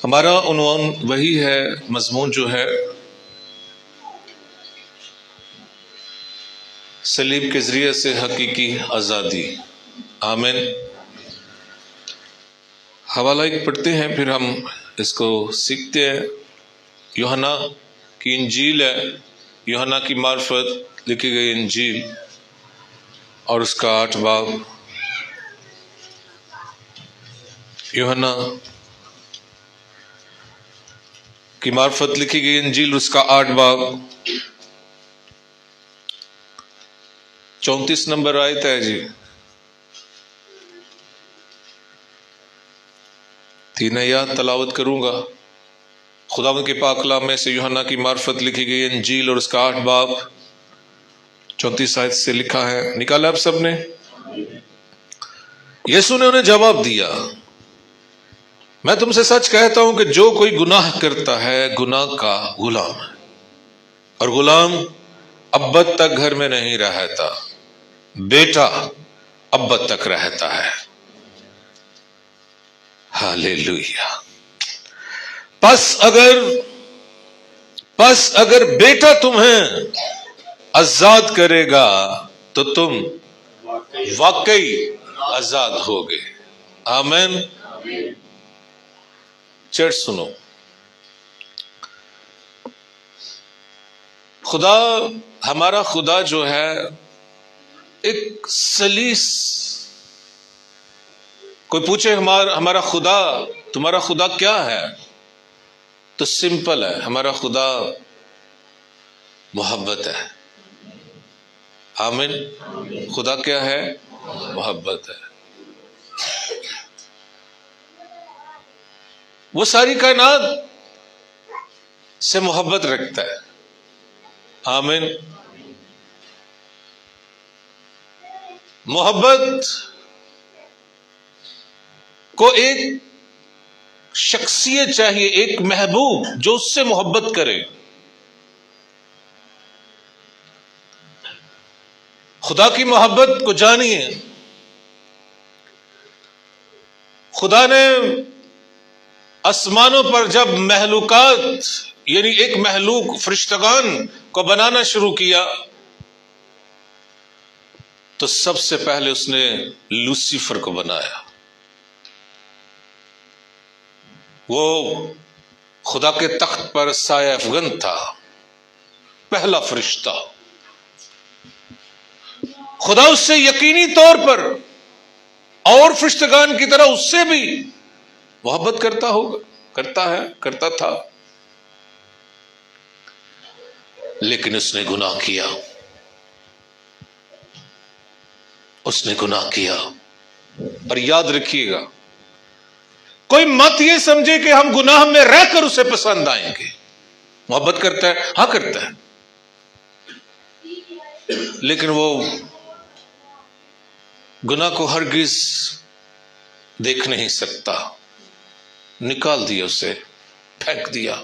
ہمارا عنوان وہی ہے، مضمون جو ہے صلیب کے ذریعے سے حقیقی آزادی۔ آمین۔ حوالہ ایک پڑھتے ہیں پھر ہم اس کو سیکھتے ہیں۔ یوحنا کی انجیل ہے، یوحنا کی معرفت لکھی گئی انجیل اور اس کا 8 باب۔ یوحنا کی معرفت لکھی گئی انجیل اس کا 8 باب 34 نمبر آیت ہے جی۔ 3 آیات تلاوت کروں گا خداوند کے پاک کلام میں سے۔ یوحنا کی معرفت لکھی گئی انجیل اور اس کا 8 باب 34 آیت سے لکھا ہے، نکالا آپ سب نے؟ یسوع نے انہیں جواب دیا، میں تم سے سچ کہتا ہوں کہ جو کوئی گناہ کرتا ہے گناہ کا غلام ہے، اور غلام ابد تک گھر میں نہیں رہتا، بیٹا ابد تک رہتا ہے۔ ہاللیلویہ۔ پس اگر بیٹا تمہیں آزاد کرے گا تو تم واقعی آزاد ہوگے۔ آمین۔ چرچ سنو، خدا، ہمارا خدا جو ہے ایک سلیس۔ کوئی پوچھے ہمارا خدا، تمہارا خدا کیا ہے؟ تو سمپل ہے، ہمارا خدا محبت ہے۔ آمین۔ خدا کیا ہے؟ محبت ہے۔ وہ ساری کائنات سے محبت رکھتا ہے۔ آمین۔ محبت کو ایک شخصیت چاہیے، ایک محبوب جو اس سے محبت کرے۔ خدا کی محبت کو جانیے۔ خدا نے آسمانوں پر جب مخلوقات یعنی ایک مخلوق فرشتگان کو بنانا شروع کیا تو سب سے پہلے اس نے لوسیفر کو بنایا۔ وہ خدا کے تخت پر سایہ افگن تھا، پہلا فرشتہ۔ خدا اس سے یقینی طور پر اور فرشتگان کی طرح اس سے بھی محبت کرتا تھا، لیکن اس نے گناہ کیا۔ اور یاد رکھیے گا، کوئی مت یہ سمجھے کہ ہم گناہ میں رہ کر اسے پسند آئیں گے۔ محبت کرتا ہے، ہاں کرتا ہے، لیکن وہ گناہ کو ہرگز دیکھ نہیں سکتا، نکال دیا، اسے پھینک دیا۔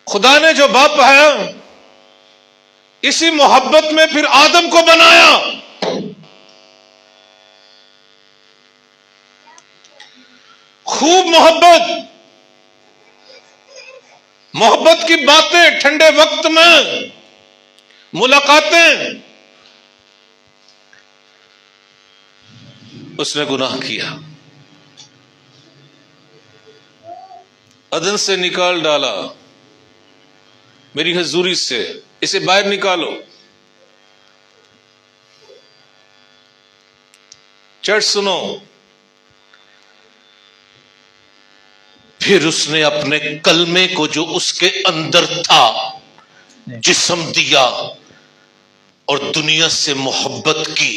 خدا نے جو باپ پایا، اسی محبت میں پھر آدم کو بنایا۔ خوب محبت کی باتیں، ٹھنڈے وقت میں ملاقاتیں۔ اس نے گناہ کیا، عدن سے نکال ڈالا، میری حضوری سے اسے باہر نکالو۔ چرچ سنو، پھر اس نے اپنے کلمے کو جو اس کے اندر تھا جسم دیا اور دنیا سے محبت کی۔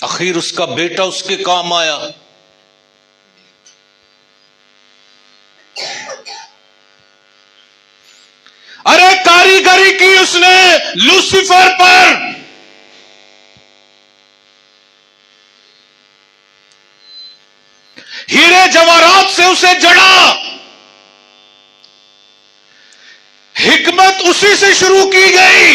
آخر اس کا بیٹا اس کے کام آیا۔ ارے کاریگری کی اس نے لوسیفر پر، ہیرے جواہرات سے اسے جڑا، حکمت اسی سے شروع کی گئی۔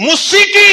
موسیقی,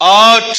8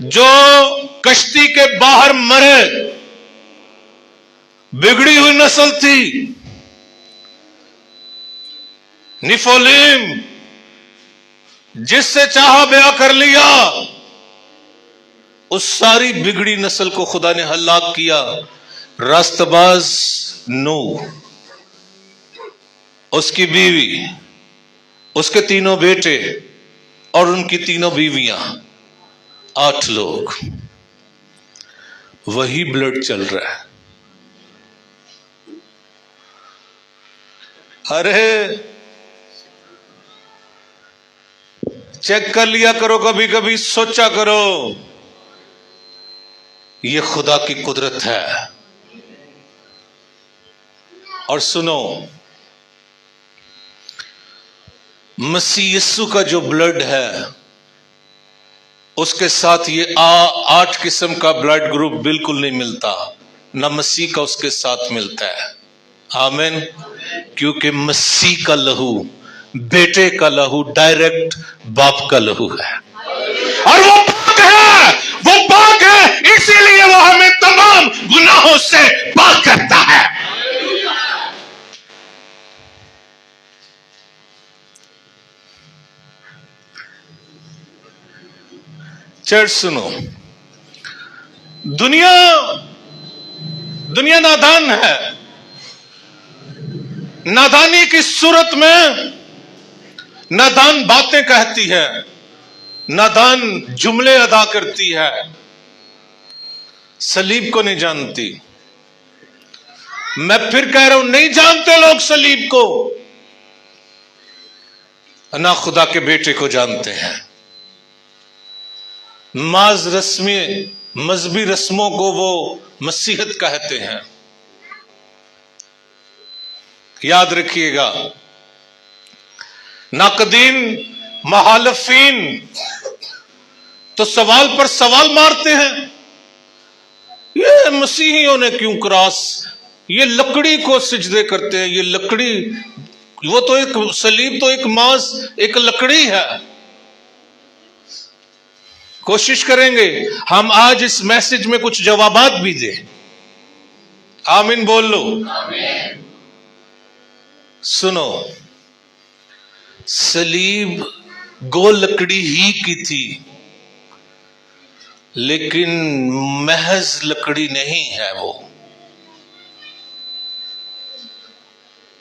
جو کشتی کے باہر مرے، بگڑی ہوئی نسل تھی، نیفولیم جس سے چاہا بیاہ کر لیا، اس ساری بگڑی نسل کو خدا نے ہلاک کیا۔ راست باز نوح، اس کی بیوی، اس کے تینوں بیٹے اور ان کی تینوں بیویاں، 8 لوگ، وہی بلڈ چل رہا ہے۔ ارے چیک کر لیا کرو، کبھی کبھی سوچا کرو، یہ خدا کی قدرت ہے۔ اور سنو، مسیح یسو کا جو بلڈ ہے اس کے ساتھ یہ 8 قسم کا بلڈ گروپ بالکل نہیں ملتا، نہ مسیح کا اس کے ساتھ ملتا ہے۔ آمین۔ کیونکہ مسیح کا لہو، بیٹے کا لہو ڈائریکٹ باپ کا لہو ہے، اور وہ پاک ہے، وہ پاک ہے، اسی لیے وہ ہمیں تمام گناہوں سے پاک کرتا ہے۔ چرچ سنو، دنیا نادان ہے، نادانی کی صورت میں نادان باتیں کہتی ہے، نادان جملے ادا کرتی ہے، صلیب کو نہیں جانتی۔ میں پھر کہہ رہا ہوں، نہیں جانتے لوگ صلیب کو، نہ خدا کے بیٹے کو جانتے ہیں۔ مذہبی رسموں کو وہ مسیحت کہتے ہیں۔ یاد رکھیے گا، ناقدین، مخالفین تو سوال پر سوال مارتے ہیں، یہ مسیحیوں نے کیوں کراس، یہ لکڑی کو سجدے کرتے ہیں، یہ لکڑی، وہ تو ایک صلیب تو ایک ماس، ایک لکڑی ہے۔ کوشش کریں گے ہم آج اس میسج میں کچھ جوابات بھی دیں۔ آمین بول لو۔ آمین۔ سنو، صلیب گو لکڑی ہی کی تھی، لیکن محض لکڑی نہیں ہے وہ۔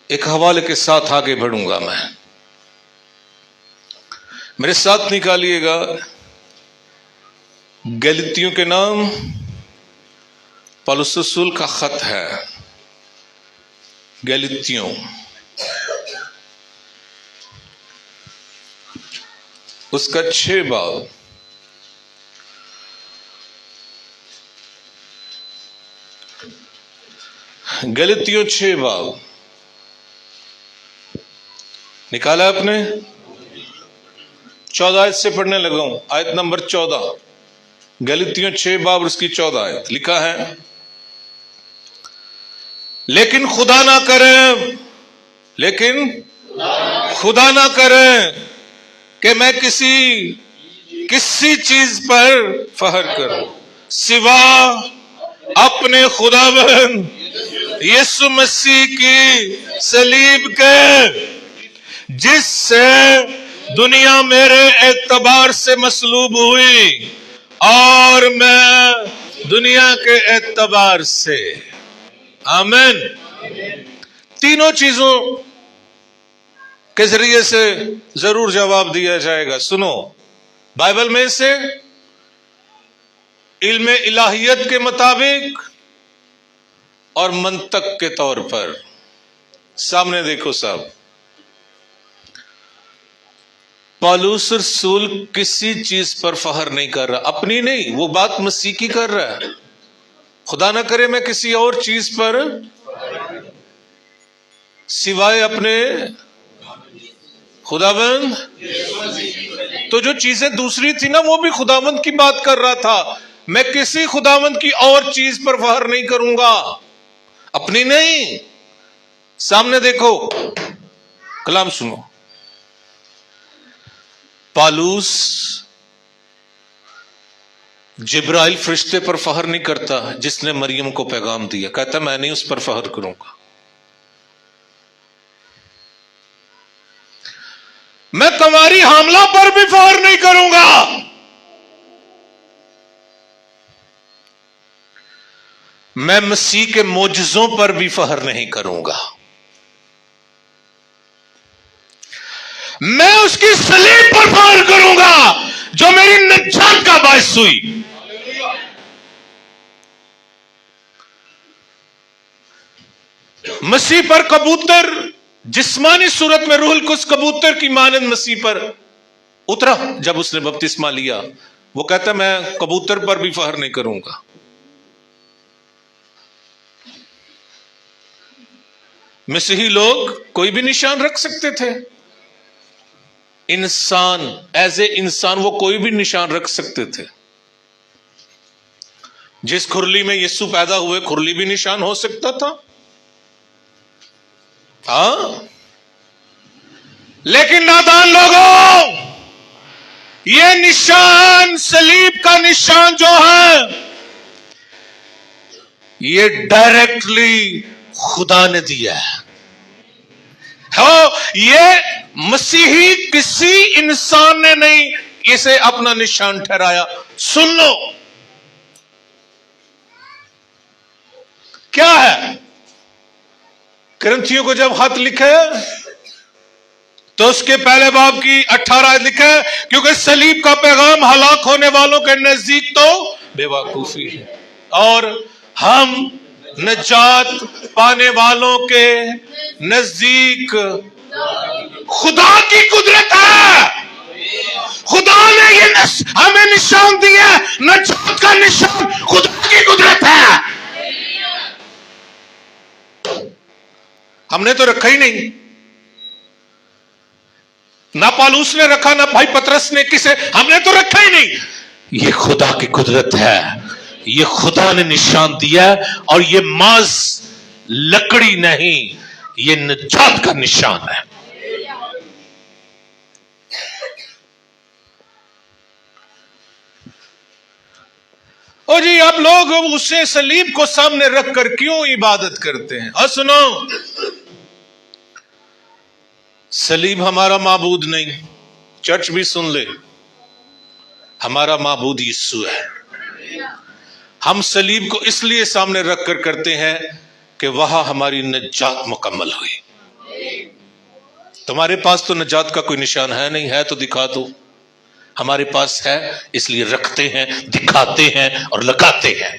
ایک حوالے کے ساتھ آگے بڑھوں گا میں، میرے ساتھ نکالیے گا گلتیوں کے نام، پولس رسول کا خط ہے گلتیوں، اس کا 6 باب، گلتیوں 6 باب نکالا آپ نے؟ 14 آیت سے پڑھنے لگا ہوں، آیت نمبر 14، گلتیوں 6 باب اور اس کی 14 آیت لکھا ہے، لیکن خدا نہ کرے کہ میں کسی چیز پر فخر کروں سوا اپنے خداوند یسوع مسیح کی صلیب کے، جس سے دنیا میرے اعتبار سے مصلوب ہوئی اور میں دنیا کے اعتبار سے۔ آمین۔ تینوں چیزوں کے ذریعے سے ضرور جواب دیا جائے گا۔ سنو، بائبل میں سے علم الہیت کے مطابق اور منطق کے طور پر، سامنے دیکھو صاحب، پالوس رسول کسی چیز پر فخر نہیں کر رہا، اپنی نہیں، وہ بات مسیح کی کر رہا ہے۔ خدا نہ کرے میں کسی اور چیز پر سوائے اپنے خداوند، تو جو چیزیں دوسری تھی نا، وہ بھی خداوند کی بات کر رہا تھا۔ میں کسی خداوند کی اور چیز پر فخر نہیں کروں گا، اپنی نہیں۔ سامنے دیکھو، کلام سنو، پالوس جبرائیل فرشتے پر فخر نہیں کرتا جس نے مریم کو پیغام دیا، کہتا میں نہیں اس پر فخر کروں گا، میں تمہاری حاملہ پر بھی فخر نہیں کروں گا، میں مسیح کے معجزوں پر بھی فخر نہیں کروں گا، میں اس کی صلیب پر فخر کروں گا جو میری نجات کا باعث ہوئی۔ مسیح پر کبوتر جسمانی صورت میں روح القدس کبوتر کی مانند مسیح پر اترا جب اس نے بپتسمہ لیا، وہ کہتا میں کبوتر پر بھی فخر نہیں کروں گا۔ مسیحی لوگ کوئی بھی نشان رکھ سکتے تھے، انسان ایز اے انسان وہ کوئی بھی نشان رکھ سکتے تھے۔ جس کھرلی میں یسوع پیدا ہوئے کھرلی بھی نشان ہو سکتا تھا، ہاں، لیکن نادان لوگوں، یہ نشان صلیب کا نشان جو ہے یہ ڈائریکٹلی خدا نے دیا ہے۔ یہ مسیحی کسی انسان نے نہیں اسے اپنا نشان ٹھہرایا۔ سن لو کیا ہے، کرنتھیوں کو جب خط لکھے تو اس کے پہلے باب کی 18 آیت لکھے، کیونکہ صلیب کا پیغام ہلاک ہونے والوں کے نزدیک تو بے وقوفی ہے، اور ہم نجات پانے والوں کے نزدیک خدا کی قدرت ہے۔ خدا نے یہ ہمیں نشان دیا، نجات کا نشان خدا کی قدرت ہے۔ ہم نے تو رکھا ہی نہیں، نہ پالوس نے رکھا، نہ بھائی پترس نے، کسے ہم نے تو رکھا ہی نہیں۔ یہ خدا کی قدرت ہے، یہ خدا نے نشان دیا، اور یہ محض لکڑی نہیں، یہ نجات کا نشان ہے۔ اور جی آپ لوگ اسے صلیب کو سامنے رکھ کر کیوں عبادت کرتے ہیں؟ اور سنو، صلیب ہمارا معبود نہیں، چرچ بھی سن لے، ہمارا معبود یسوع ہے۔ ہم صلیب کو اس لیے سامنے رکھ کر کرتے ہیں کہ وہاں ہماری نجات مکمل ہوئی۔ تمہارے پاس تو نجات کا کوئی نشان ہے نہیں، ہے تو دکھا دو۔ ہمارے پاس ہے اس لیے رکھتے ہیں، دکھاتے ہیں اور لگاتے ہیں۔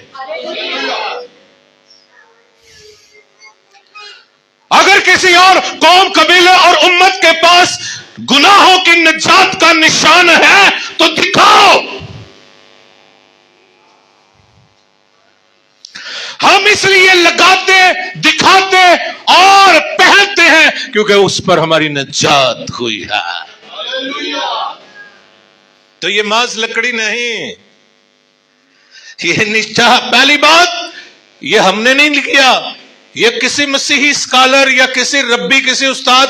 اگر کسی اور قوم، قبیلے اور امت کے پاس گناہوں کی نجات کا نشان ہے تو دکھاؤ۔ ہم اس لیے لگاتے، دکھاتے اور پہنتے ہیں کیونکہ اس پر ہماری نجات ہوئی ہے۔ تو یہ محض لکڑی نہیں، یہ نجات۔ پہلی بات، یہ ہم نے نہیں لکھا، یہ کسی مسیحی اسکالر یا کسی ربی، کسی استاد،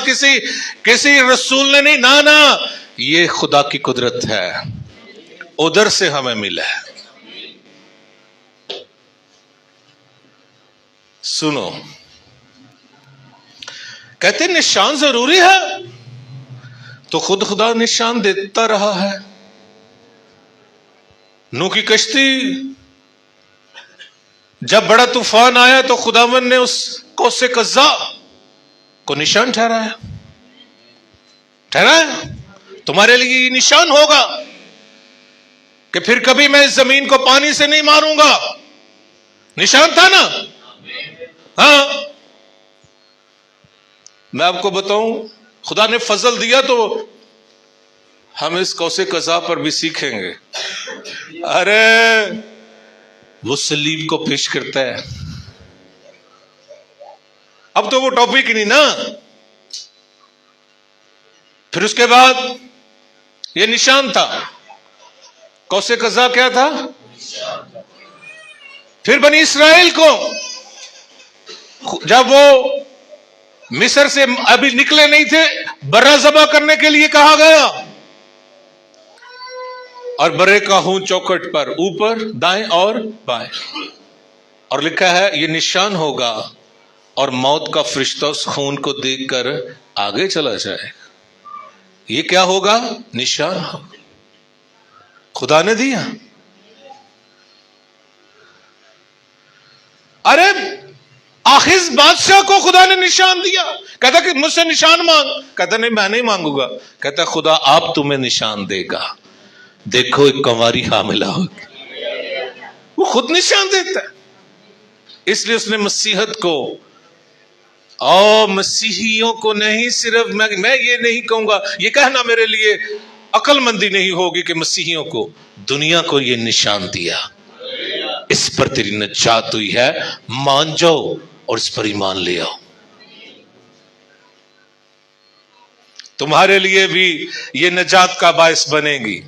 کسی رسول نے نہیں، نہ یہ خدا کی قدرت ہے، ادھر سے ہمیں ملا ہے۔ سنو، کہتے نشان ضروری ہے، تو خود خدا نشان دیتا رہا ہے۔ نوح کی کشتی جب بڑا طوفان آیا تو خداوند نے اس قوس قزح کو نشان ٹھہرایا۔ تمہارے لیے یہ نشان ہوگا کہ پھر کبھی میں اس زمین کو پانی سے نہیں ماروں گا۔ نشان تھا نا؟ ہاں، میں آپ کو بتاؤں، خدا نے فضل دیا تو ہم اس قوس قزح پر بھی سیکھیں گے۔ ارے وہ صلیب کو پیش کرتا ہے، اب تو وہ ٹاپک ہی نہیں نا۔ پھر اس کے بعد یہ نشان تھا، قوس قزح کیا تھا؟ پھر بنی اسرائیل کو جب وہ مصر سے ابھی نکلے نہیں تھے، برا ذبح کرنے کے لیے کہا گیا، اور برے کا ہوں چوکٹ پر، اوپر دائیں اور بائیں، اور لکھا ہے یہ نشان ہوگا اور موت کا فرشتہ اس خون کو دیکھ کر آگے چلا جائے۔ یہ کیا ہوگا؟ نشان ہوگا، خدا نے دیا۔ ارے آخذ بادشاہ کو خدا نے نشان دیا، کہتا کہ مجھ سے نشان مانگ، کہتا نہیں میں نہیں مانگوں گا، کہتا خدا آپ تمہیں نشان دے گا، دیکھو ایک کنواری حاملہ ہوگی، وہ خود نشان دیتا ہے۔ اس لیے اس نے مسیحت کو اور مسیحیوں کو نہیں، صرف میں یہ نہیں کہوں گا، یہ کہنا میرے لیے عقل مندی نہیں ہوگی کہ مسیحیوں کو، دنیا کو یہ نشان دیا، اس پر تیری نجات ہوئی ہے، مان جاؤ اور اس پر ایمان لے آؤ۔ تمہارے لیے بھی یہ نجات کا باعث بنے گی۔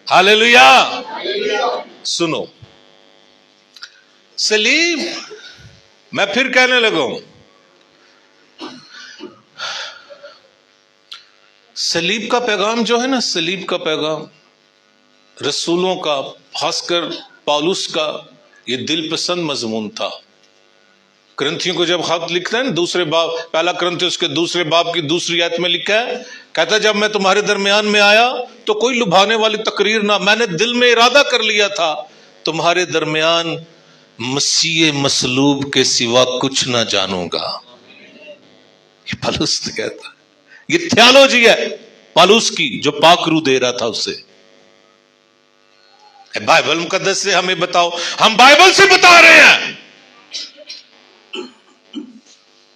ہاللیلویا۔ سنو، صلیب، میں پھر کہنے لگا ہوں، صلیب کا پیغام جو ہے نا، صلیب کا پیغام رسولوں کا، خاص کر پالوس کا یہ دل پسند مضمون تھا۔ کرنتھیوں کو جب خط لکھتا ہے نا، دوسرے باب، پہلا کرنتھی اس کے دوسرے باب کی دوسری آیت میں لکھا ہے، کہتا جب میں تمہارے درمیان میں آیا تو کوئی لبھانے والی تقریر نہ، میں نے دل میں ارادہ کر لیا تھا تمہارے درمیان مسیح مصلوب کے سوا کچھ نہ جانوں گا۔ یہ پالوس نے کہتا، یہ تھیالوجی ہے پالوس کی جو پاک روح دے رہا تھا اسے۔ بائبل مقدس سے ہمیں بتاؤ، ہم بائبل سے بتا رہے ہیں۔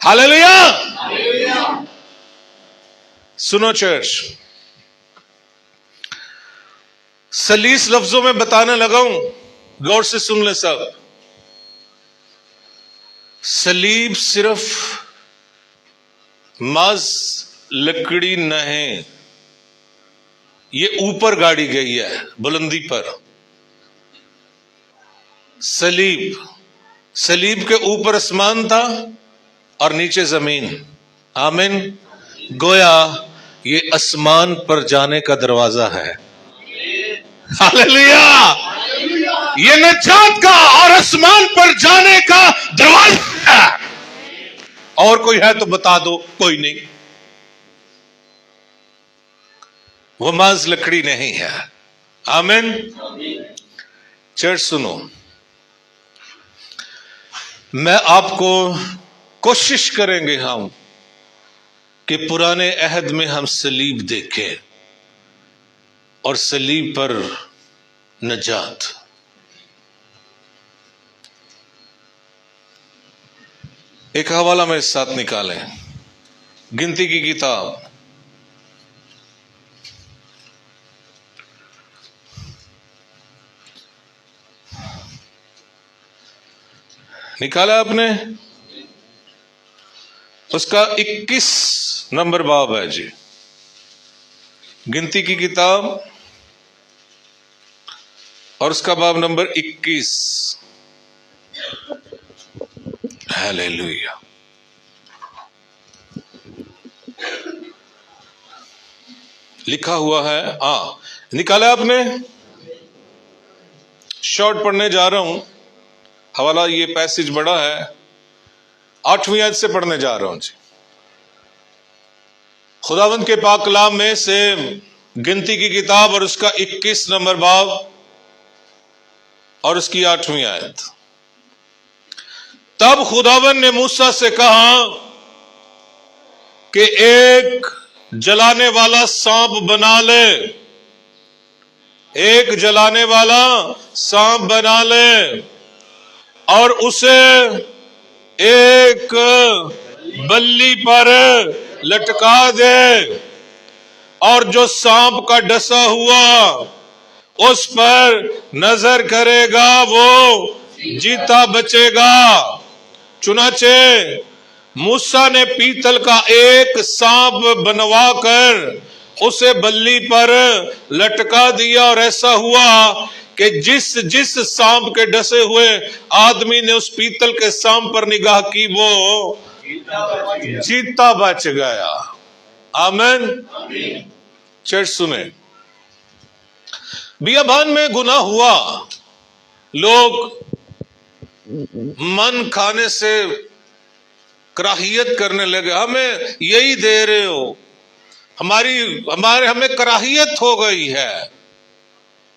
ہاللیلویا۔ سنو چرچ، سلیس لفظوں میں بتانے لگا ہوں، غور سے سن لیں سب۔ صلیب صرف محض لکڑی نہیں، یہ اوپر گاڑی گئی ہے بلندی پر۔ صلیب کے اوپر آسمان تھا اور نیچے زمین۔ آمین۔ گویا یہ آسمان پر جانے کا دروازہ ہے۔ ہاللیلویا۔ یہ نجات کا اور آسمان پر جانے کا دروازہ ہے۔ اور کوئی ہے تو بتا دو، کوئی نہیں، وہ محض لکڑی نہیں ہے۔ آمین۔ چرچ سنو، میں آپ کو کوشش کریں گے ہم کہ پرانے عہد میں ہم صلیب دیکھیں اور صلیب پر نجات۔ ایک حوالہ میرے ساتھ نکالیں، گنتی کی کتاب نکالا آپ نے، اس کا 21 نمبر باب ہے جی، گنتی کی کتاب اور اس کا باب نمبر 21۔ ہاللیلویا۔ لکھا ہوا ہے، نکالا آپ نے؟ شارٹ پڑھنے جا رہا ہوں، حوالہ یہ پیسج بڑا ہے، 8ویں آیت سے پڑھنے جا رہا ہوں جی۔ خداوند کے پاک کلام میں سے گنتی کی کتاب اور اس کا 21 نمبر باب اور اس کی 8ویں آیت۔ تب خداوند نے موسیٰ سے کہا کہ ایک جلانے والا سانپ بنا لے، ایک جلانے والا سانپ بنا لے اور اسے ایک بلی پر لٹکا دے، اور جو سانپ کا ڈسا ہوا اس پر نظر کرے گا وہ جیتا بچے گا۔ چنانچہ موسیٰ نے پیتل کا ایک سانپ بنوا کر اسے بلی پر لٹکا دیا، اور ایسا ہوا کہ جس سانپ کے ڈسے ہوئے آدمی نے اس پیتل کے سانپ پر نگاہ کی وہ جیتا بچ گیا۔ آمین۔ چرچ سنیں، بیابان میں گناہ ہوا، لوگ من کھانے سے کراہیت کرنے لگے، ہمیں یہی دے رہے ہو، ہمیں کراہیت ہو گئی ہے۔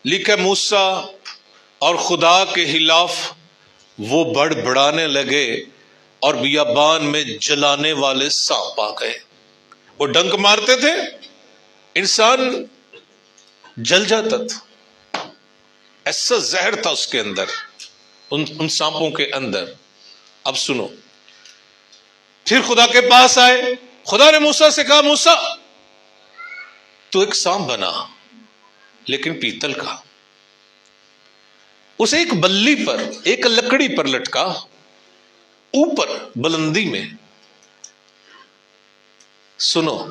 لیکن موسیٰ اور خدا کے خلاف وہ بڑبڑانے لگے اور بیابان میں جلانے والے سانپ آ گئے۔ وہ ڈنک مارتے تھے، انسان جل جاتا تھا، ایسا زہر تھا اس کے اندر، ان سانپوں کے اندر۔ اب سنو، پھر خدا کے پاس آئے، خدا نے موسیٰ سے کہا، موسیٰ تو ایک سانپ بنا لیکن پیتل کا، اسے ایک بلی پر، ایک لکڑی پر لٹکا، اوپر بلندی میں۔ سنو،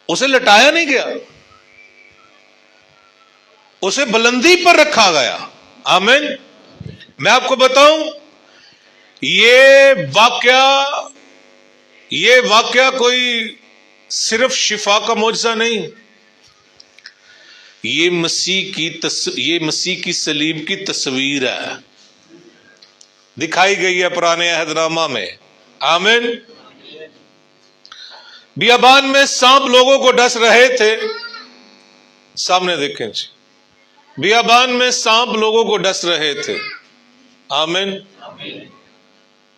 اسے لٹایا نہیں گیا، اسے بلندی پر رکھا گیا۔ آمین۔ میں آپ کو بتاؤں، یہ واقعہ کوئی صرف شفا کا معجزہ نہیں، یہ مسیح کی صلیب کی تصویر ہے، دکھائی گئی ہے پرانے عہد نامہ میں۔ آمین۔ بیابان میں سانپ لوگوں کو ڈس رہے تھے، سامنے دیکھیں جی، بیابان میں سانپ لوگوں کو ڈس رہے تھے۔ آمین۔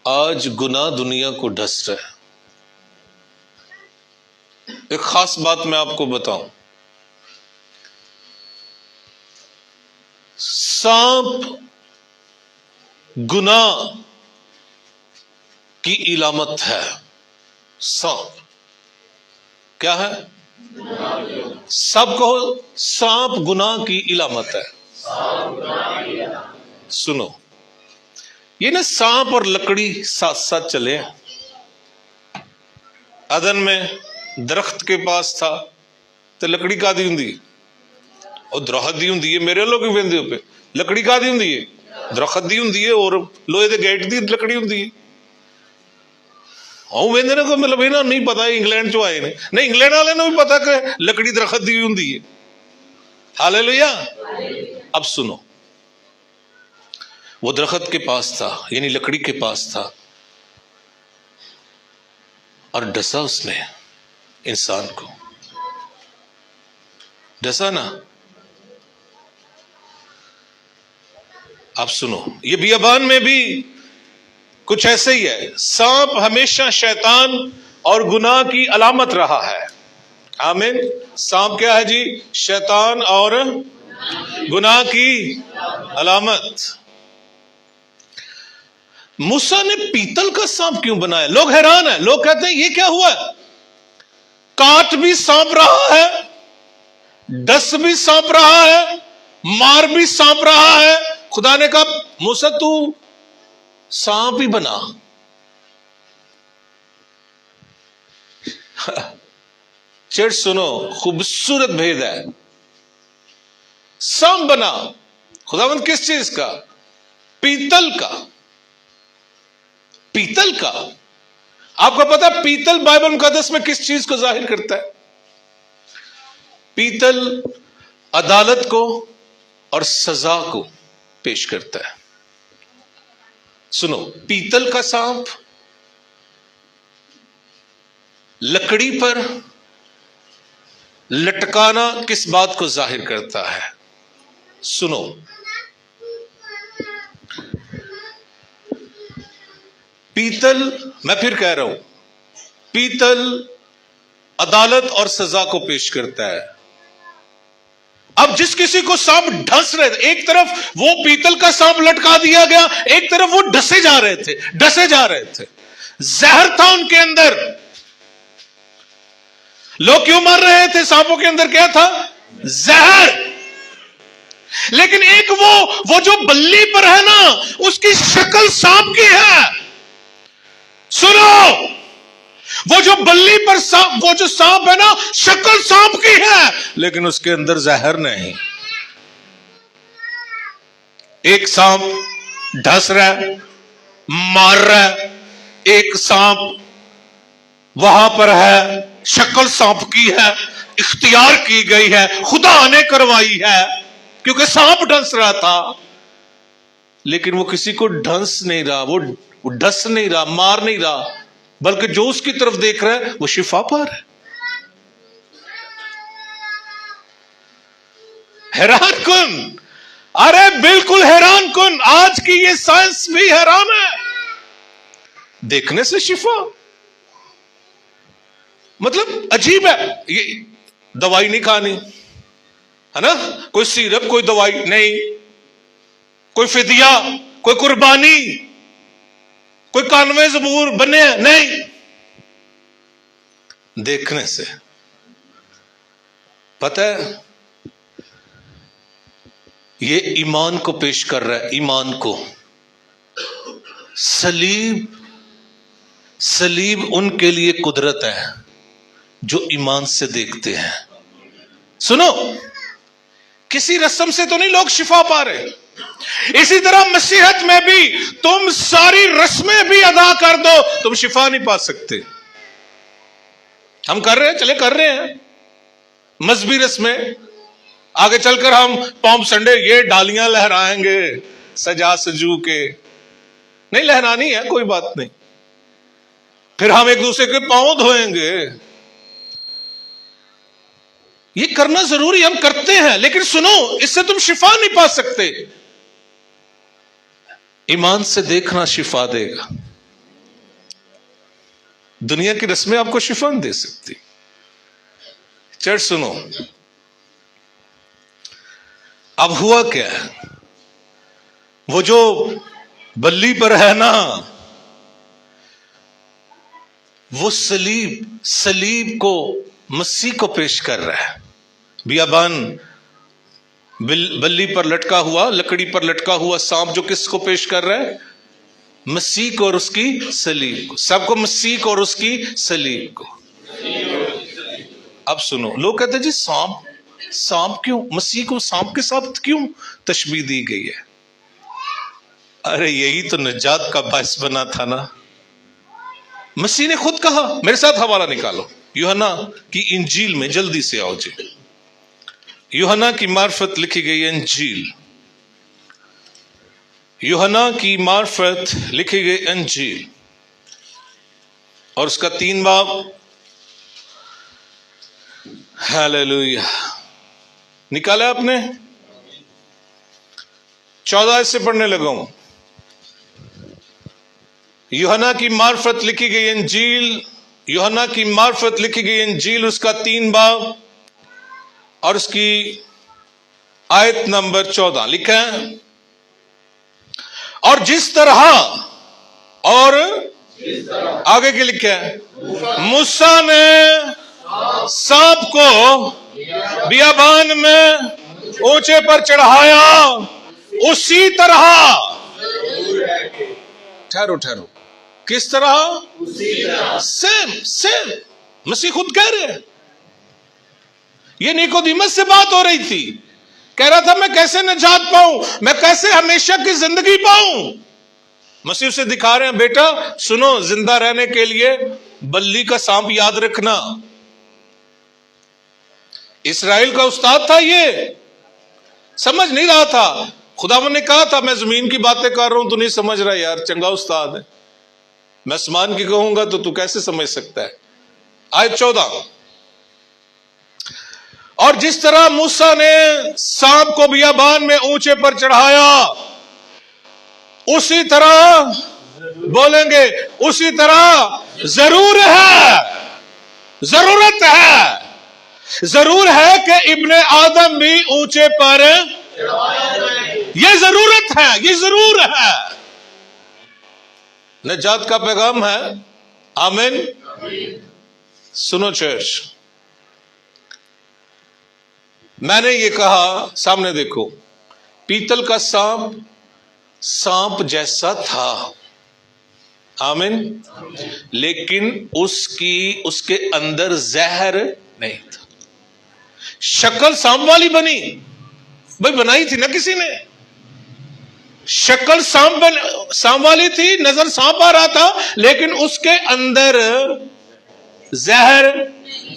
آج گناہ دنیا کو ڈس رہا ہے۔ ایک خاص بات میں آپ کو بتاؤں، سانپ گناہ کی علامت ہے۔ سانپ کیا ہے؟ سب کہو، سانپ گناہ کی علامت ہے۔ سنو، یہ نا سانپ اور لکڑی ساتھ ساتھ چلے۔ عدن میں درخت کے پاس تھا تو لکڑی کا دی ہوں اور درخت دی ہوں، میرے لوگ بھی پہ لکڑی کا دی ہوں، درخت دی ہوں اور لوہے دے گیٹ دی لکڑی ہوں۔ کو مطلب نہیں پتا انگلینڈ چو آئے نہیں، انگلینڈ والے نے بھی پتا کہ لکڑی درخت دی ہوں۔ ہاللیلویا۔ اب سنو، وہ درخت کے پاس تھا، یعنی لکڑی کے پاس تھا، اور ڈسا اس نے انسان کو، ڈسا نا۔ اب سنو، یہ بیابان میں بھی کچھ ایسے ہی ہے۔ سانپ ہمیشہ شیطان اور گناہ کی علامت رہا ہے۔ آمین۔ سانپ کیا ہے جی؟ شیطان اور گناہ کی علامت۔ موسیٰ نے پیتل کا سانپ کیوں بنایا؟ لوگ حیران ہیں، لوگ کہتے ہیں یہ کیا ہوا ہے؟ کاٹ بھی سانپ رہا ہے، ڈس بھی سانپ رہا ہے، مار بھی سانپ رہا ہے۔ خدا نے کہا موسیٰ تو سانپ ہی بنا۔ چرچ سنو، خوبصورت بھید ہے۔ سانپ بنا، خداوند کس چیز کا؟ پیتل کا۔ پیتل کا۔ آپ کو پتا پیتل بائبل مقدس میں کس چیز کو ظاہر کرتا ہے؟ پیتل عدالت کو اور سزا کو پیش کرتا ہے۔ سنو، پیتل کا سانپ لکڑی پر لٹکانا کس بات کو ظاہر کرتا ہے؟ سنو، پیتل، میں پھر کہہ رہا ہوں، پیتل عدالت اور سزا کو پیش کرتا ہے۔ اب جس کسی کو سانپ ڈھس رہے تھے، ایک طرف وہ پیتل کا سانپ لٹکا دیا گیا، ایک طرف وہ ڈسے جا رہے تھے، زہر تھا ان کے اندر۔ لوگ کیوں مر رہے تھے؟ سانپوں کے اندر کیا تھا؟ زہر۔ لیکن ایک وہ جو بلی پر ہے نا، اس کی شکل سانپ کی ہے۔ سنو، وہ جو بلی پر وہ جو سانپ ہے نا، شکل سانپ کی ہے، لیکن اس کے اندر زہر نہیں۔ ایک سانپ ڈھس رہا ہے، مار رہا ہے، ایک سانپ وہاں پر ہے، شکل سانپ کی ہے، اختیار کی گئی ہے، خدا نے کروائی ہے، کیونکہ سانپ ڈنس رہا تھا، لیکن وہ کسی کو ڈنس نہیں رہا، وہ ڈس نہیں رہا، مار نہیں رہا، بلکہ جو اس کی طرف دیکھ رہا ہے وہ شفا پا رہا ہے۔ حیران کن، ارے بالکل حیران کن، آج کی یہ سائنس بھی حیران ہے، دیکھنے سے شفا، مطلب عجیب ہے۔ یہ دوائی نہیں کھانی ہے نا، کوئی سیرپ، کوئی دوائی نہیں، کوئی فدیہ، کوئی قربانی، کوئی کانوے زبور بنے نہیں، دیکھنے سے پتہ ہے۔ یہ ایمان کو پیش کر رہا ہے، ایمان کو۔ صلیب ان کے لیے قدرت ہے جو ایمان سے دیکھتے ہیں۔ سنو، کسی رسم سے تو نہیں لوگ شفا پا رہے، اسی طرح مسیحت میں بھی تم ساری رسمیں بھی ادا کر دو، تم شفا نہیں پا سکتے۔ ہم کر رہے ہیں، چلے کر رہے ہیں مذہبی رسمیں، آگے چل کر ہم پالم سنڈے یہ ڈالیاں لہرائیں گے سجا سجو کے، نہیں لہرانی ہے کوئی بات نہیں، پھر ہم ایک دوسرے کے پاؤں دھوئیں گے، یہ کرنا ضروری، ہم کرتے ہیں، لیکن سنو، اس سے تم شفا نہیں پا سکتے۔ ایمان سے دیکھنا شفا دے گا، دنیا کی رسمیں آپ کو شفا نہیں دے سکتی۔ چرچ سنو، اب ہوا کیا ہے، وہ جو بلی پر ہے نا، وہ صلیب کو، مسیح کو پیش کر رہا ہے۔ بیابان بلی پر لٹکا ہوا، لکڑی پر لٹکا ہوا سانپ جو کس کو پیش کر رہا ہے؟ مسیح کو اور اس کی صلیب کو۔ سب کو مسیح کو اور اس کی صلیب کو۔ اب سنو، لوگ کہتے ہیں جی سانپ کیوں، مسیح کو سانپ کے ساتھ کیوں تشبیہ دی گئی ہے؟ ارے یہی تو نجات کا باعث بنا تھا نا، مسیح نے خود کہا، میرے ساتھ حوالہ نکالو، یوحنا کی انجیل میں، جلدی سے آؤ جی، یوحنا کی معرفت لکھی گئی انجیل، یوحنا کی معرفت لکھی گئی انجیل اور اس کا 3 باب، ہاللیلویہ، نکالا آپ نے؟ 14 سے پڑھنے لگا ہوں۔ یوحنا کی معرفت لکھی گئی انجیل، یوحنا کی معرفت لکھی گئی انجیل، اس کا 3 باب اور اس کی آیت نمبر 14 لکھا ہے، اور جس طرح، اور آگے کے لکھا ہے، موسیٰ نے سانپ کو بیابان میں اونچے پر چڑھایا، اسی طرح، ٹھہرو کس طرح؟ سیم مسیح خود کہہ رہے ہیں۔ یہ نیکودیمس سے بات ہو رہی تھی، کہہ رہا تھا میں کیسے نجات پاؤں، میں کیسے ہمیشہ کی زندگی پاؤں۔ مسیح سے دکھا رہے ہیں، بیٹا سنو، زندہ رہنے کے لیے بلی کا سانپ یاد رکھنا۔ اسرائیل کا استاد تھا، یہ سمجھ نہیں رہا تھا، خداوند نے کہا تھا میں زمین کی باتیں کر رہا ہوں تو نہیں سمجھ رہا، یار چنگا استاد ہے، میں آسمان کی کہوں گا تو کیسے سمجھ سکتا ہے۔ آیت 14، اور جس طرح موسیٰ نے سانپ کو بیابان میں اونچے پر چڑھایا، اسی طرح، بولیں گے اسی طرح، ضرور ہے کہ ابن آدم بھی اونچے پر، یہ ضرورت ہے، یہ ضرور ہے۔ نجات کا پیغام ہے، آمین۔ سنو چرچ، میں نے یہ کہا، سامنے دیکھو، پیتل کا سانپ جیسا تھا، آمین، لیکن اس کے اندر زہر نہیں تھا۔ شکل سانپ والی بنی، بھائی بنائی تھی نا کسی نے، شکل سانپ والی تھی، نظر سانپ آ رہا تھا، لیکن اس کے اندر زہر